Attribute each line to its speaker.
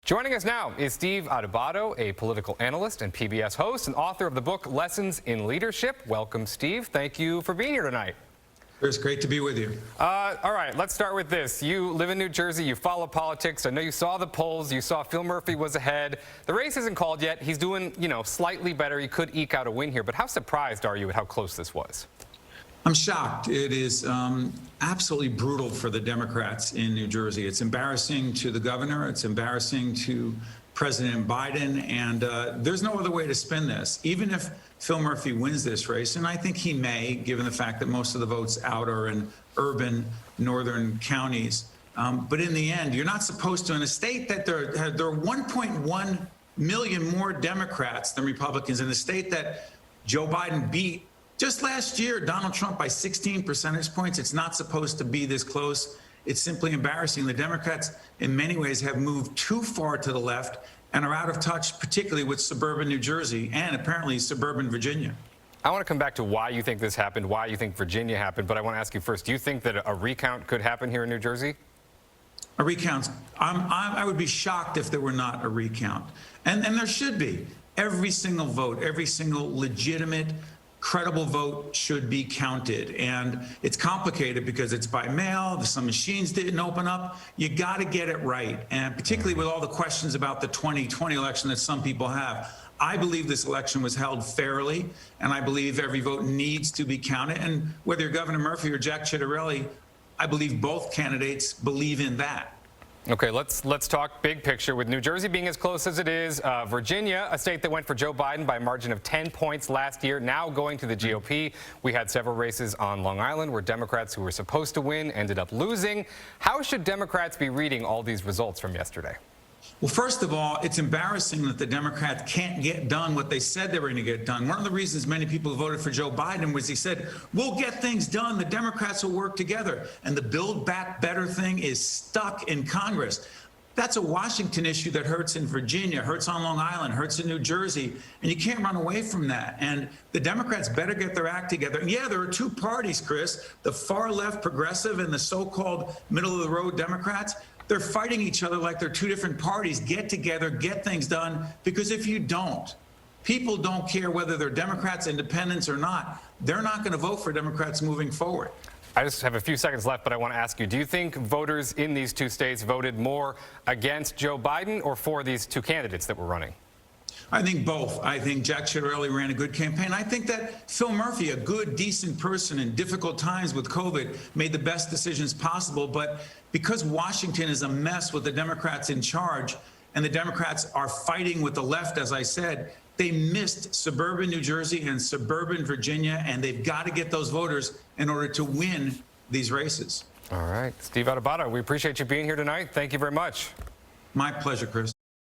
Speaker 1: Joining us now is Steve Adubato, a political analyst and PBS host and author of the book Lessons in Leadership. Welcome, Steve. Thank you for being here tonight.
Speaker 2: It's great to be with you.
Speaker 1: All right, let's start with this. You live in New Jersey. You follow politics. I know you saw the polls. You saw Phil Murphy was ahead. The race isn't called yet. He's doing, slightly better. He could eke out a win here. But how surprised are you at how close this was?
Speaker 2: I'm shocked. It is absolutely brutal for the Democrats in New Jersey. It's embarrassing to the governor. It's embarrassing to President Biden. And there's no other way to spin this. Even if Phil Murphy wins this race, and I think he may, given the fact that most of the votes out are in urban northern counties. But in the end, you're not supposed to, in a state that there are 1.1 million more Democrats than Republicans, in a state that Joe Biden beat just last year, Donald Trump, by 16 percentage points. It's not supposed to be this close. It's simply embarrassing. The Democrats, in many ways, have moved too far to the left and are out of touch, particularly with suburban New Jersey and apparently suburban Virginia.
Speaker 1: I want to come back to why you think this happened, why you think Virginia happened, but I want to ask you first, do you think that a recount could happen here in New Jersey?
Speaker 2: A recount. I would be shocked if there were not a recount. And there should be. Every single vote, every single legitimate, credible vote should be counted. And it's complicated because it's by mail. Some machines didn't open up. You got to get it right. And particularly with all the questions about the 2020 election that some people have, I believe this election was held fairly, and I believe every vote needs to be counted. And whether you're Governor Murphy or Jack Ciattarelli, I believe both candidates believe in that.
Speaker 1: Okay, let's talk big picture. With New Jersey being as close as it is, Virginia, a state that went for Joe Biden by a margin of 10 points last year, now going to the GOP. We had several races on Long Island where Democrats who were supposed to win ended up losing. How should Democrats be reading all these results from yesterday?
Speaker 2: Well, first of all, it's embarrassing that the Democrats can't get done what they said they were going to get done. One of the reasons many people voted for Joe Biden was he said, we'll get things done. The Democrats will work together. And the Build Back Better thing is stuck in Congress. That's a Washington issue that hurts in Virginia, hurts on Long Island, hurts in New Jersey. And you can't run away from that. And the Democrats better get their act together. And yeah, there are two parties, Chris, the far left progressive and the so-called middle of the road Democrats. They're fighting each other like they're two different parties. Get together, get things done, because if you don't, people don't care whether they're Democrats, independents or not. They're not going to vote for Democrats moving forward.
Speaker 1: I just have a few seconds left, but I want to ask you, do you think voters in these two states voted more against Joe Biden or for these two candidates that were running?
Speaker 2: I think both. I think Jack Ciattarelli ran a good campaign. I think that Phil Murphy, a good, decent person in difficult times with COVID, made the best decisions possible. But because Washington is a mess with the Democrats in charge and the Democrats are fighting with the left, as I said, they missed suburban New Jersey and suburban Virginia, and they've got to get those voters in order to win these races.
Speaker 1: All right. Steve Adubato, we appreciate you being here tonight. Thank you very much.
Speaker 2: My pleasure, Chris.